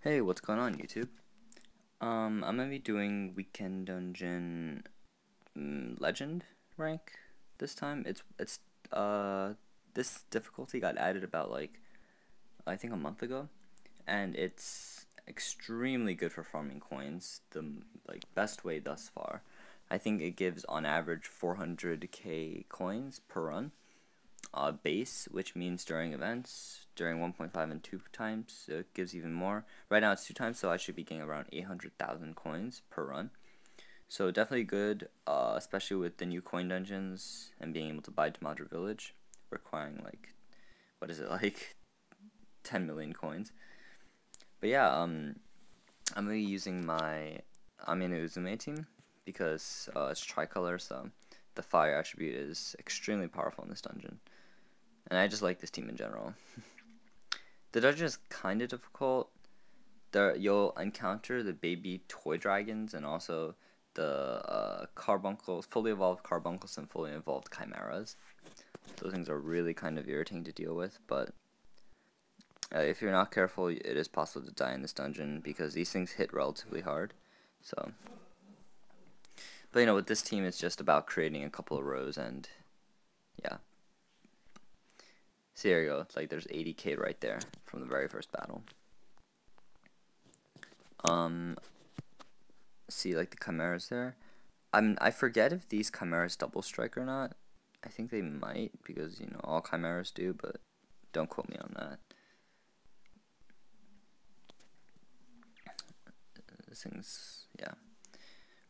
Hey, what's going on, YouTube? I'm gonna be doing Weekend Dungeon Legend rank this time. This difficulty got added about I think a month ago, and it's extremely good for farming coins. The best way thus far. I think it gives on average 400k coins per run. Base, which means during events, during 1.5 and 2 times, it gives even more. Right now it's 2 times, so I should be getting around 800,000 coins per run. So definitely good, especially with the new coin dungeons and being able to buy Tamadra Village, requiring what is it, 10 million coins. But yeah, I'm gonna be using my Amino Uzume team because it's tricolor, so the fire attribute is extremely powerful in this dungeon. And I just like this team in general. The dungeon is kind of difficult. You'll encounter the baby toy dragons and also the carbuncles, fully evolved carbuncles and fully evolved chimeras. Those things are really kind of irritating to deal with, but if you're not careful, it is possible to die in this dungeon because these things hit relatively hard. So, but with this team, it's just about creating a couple of rows and yeah. So there you go, there's 80k right there from the very first battle. See the chimeras there. I forget if these chimeras double strike or not. I think they might because all chimeras do, but don't quote me on that. This thing's, yeah.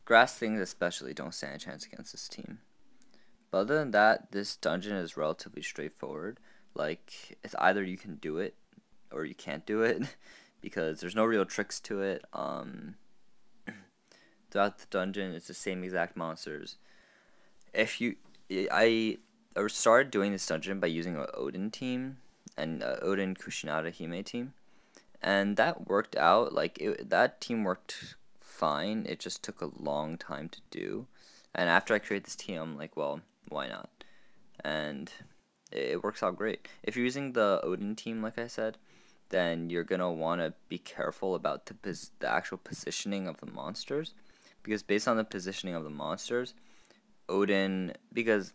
Grass things especially don't stand a chance against this team. But other than that, this dungeon is relatively straightforward. It's either you can do it or you can't do it because there's no real tricks to it. Throughout the dungeon, it's the same exact monsters. I started doing this dungeon by using an Odin team and Odin Kushinada Hime team, and that worked out. That team worked fine. It just took a long time to do, and after I created this team, I'm like, well, why not? And it works out great. If you're using the Odin team, like I said, then you're gonna want to be careful about the actual positioning of the monsters, because based on the positioning of the monsters, because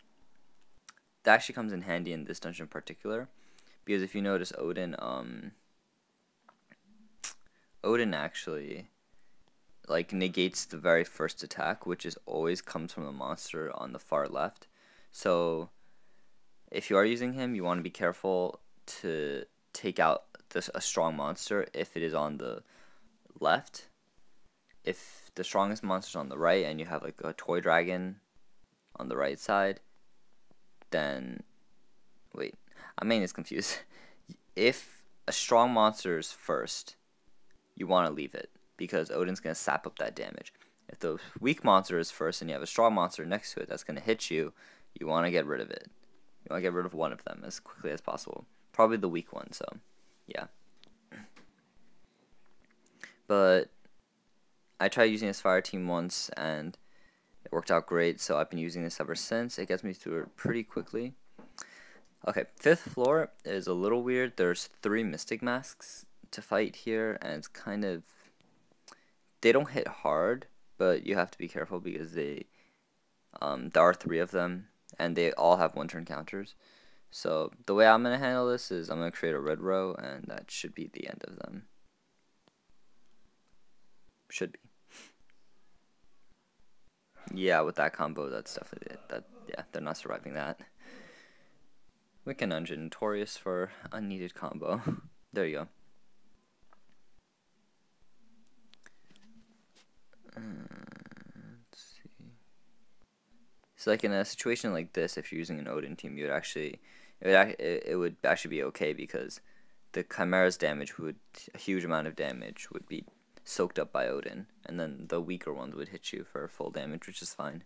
that actually comes in handy in this dungeon in particular, because if you notice, Odin actually negates the very first attack, which always comes from the monster on the far left. So if you are using him, you want to be careful to take out a strong monster if it is on the left. If the strongest monster is on the right and you have a toy dragon on the right side, then wait, I'm getting this confused. If a strong monster is first, you want to leave it because Odin's going to sap up that damage. If the weak monster is first and you have a strong monster next to it that's going to hit you, you want to get rid of it. You want to get rid of one of them as quickly as possible. Probably the weak one, so yeah. But I tried using this fire team once and it worked out great, so I've been using this ever since. It gets me through it pretty quickly. Okay, 5th floor is a little weird. There's 3 Mystic Masks to fight here, and it's kind of... They don't hit hard, but you have to be careful because there are 3 of them, and they all have 1-turn counters. So the way I'm going to handle this is I'm going to create a red row, and that should be the end of them. Should be. Yeah, with that combo, that's definitely it. Yeah, they're not surviving that. Weekend Dungeon, notorious for unneeded combo. There you go. Let's see. So in a situation like this, if you're using an Odin team, it would actually be okay because the Chimera's damage a huge amount of damage would be soaked up by Odin, and then the weaker ones would hit you for full damage, which is fine.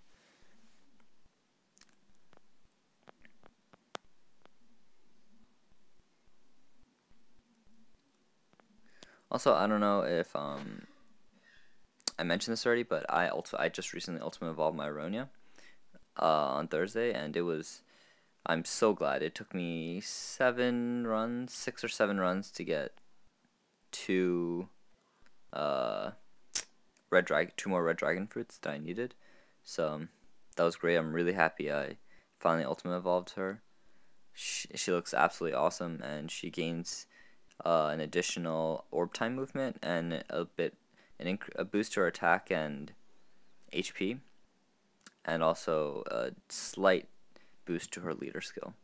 Also, I don't know if I mentioned this already, but I just recently Ultimate Evolved my Aronia on Thursday, and I'm so glad. It took me 6 or 7 runs to get to two more red dragon fruits that I needed. So that was great. I'm really happy I finally ultimate evolved her. She looks absolutely awesome, and she gains an additional orb time movement and a boost to her attack and HP, and also a slight boost to her leader skill.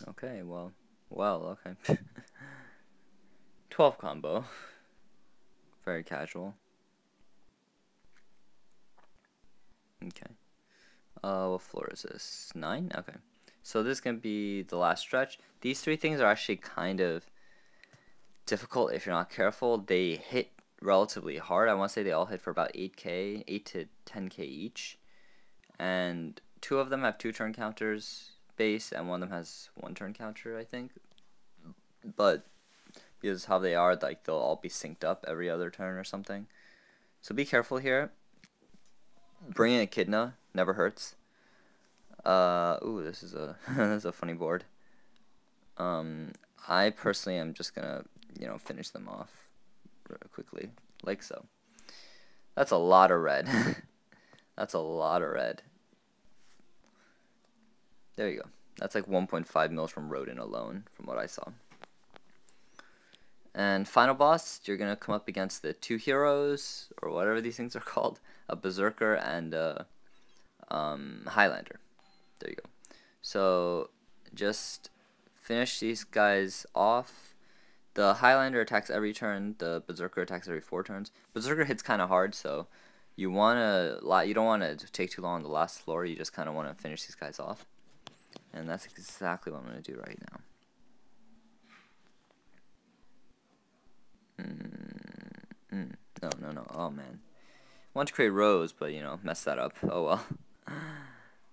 Okay, well, okay. 12 combo. Very casual. Okay. What floor is this? 9? Okay. So this is going to be the last stretch. These 3 things are actually kind of difficult if you're not careful. They hit relatively hard. I want to say they all hit for about 8k, 8 to 10k each. And 2 of them have 2 turn counters base, and 1 of them has 1 turn counter, I think. But because how they are, like, they'll all be synced up every other turn or something. So be careful here. Bringing Echidna never hurts. Ooh, this is a this is a funny board. I personally am just gonna, finish them off quickly, like so. That's a lot of red. That's a lot of red. There you go. That's like 1.5 mils from Rodent alone, from what I saw. And final boss, you're gonna come up against the 2 heroes, or whatever these things are called, a Berserker and a Highlander. There you go. So just finish these guys off. The Highlander attacks every turn. The Berserker attacks every 4 turns. Berserker hits kind of hard, so you don't want to take too long on the last floor. You just kind of want to finish these guys off, and that's exactly what I'm gonna do right now. No. Oh, man. I want to create rows, but, mess that up. Oh, well.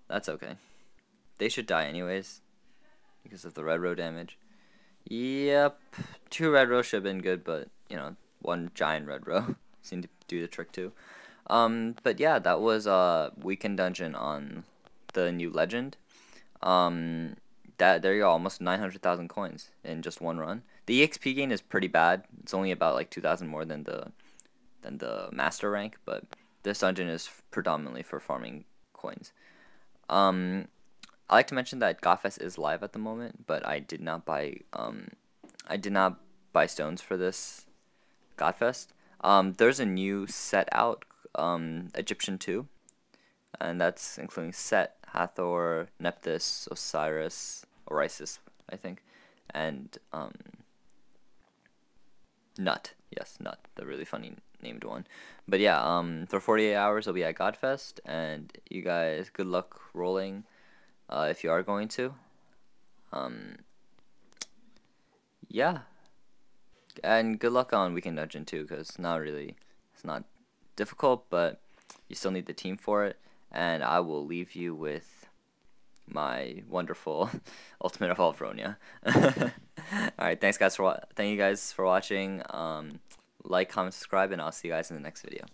That's okay. They should die anyways, because of the red row damage. Yep. 2 red rows should have been good, but, 1 giant red row seemed to do the trick, too. But, yeah, that was Weekend Dungeon on the new Legend. There you go, almost 900,000 coins in just 1 run. The EXP gain is pretty bad. It's only about like 2,000 more than the master rank, but this dungeon is predominantly for farming coins. I like to mention that Godfest is live at the moment, but I did not buy stones for this Godfest. There's a new set out, Egyptian 2, and that's including Set, Hathor, Nephthys, Osiris, I think, and Nut. Yes, Nut, the really funny named one. But yeah, for 48 hours I'll be at Godfest, and you guys, good luck rolling if you are going to. Yeah, and good luck on Weekend Dungeon too, because it's not difficult, but you still need the team for it. And I will leave you with my wonderful Ultimate Evolved Ronya. Alright, thank you guys for watching. Like, comment, subscribe, and I'll see you guys in the next video.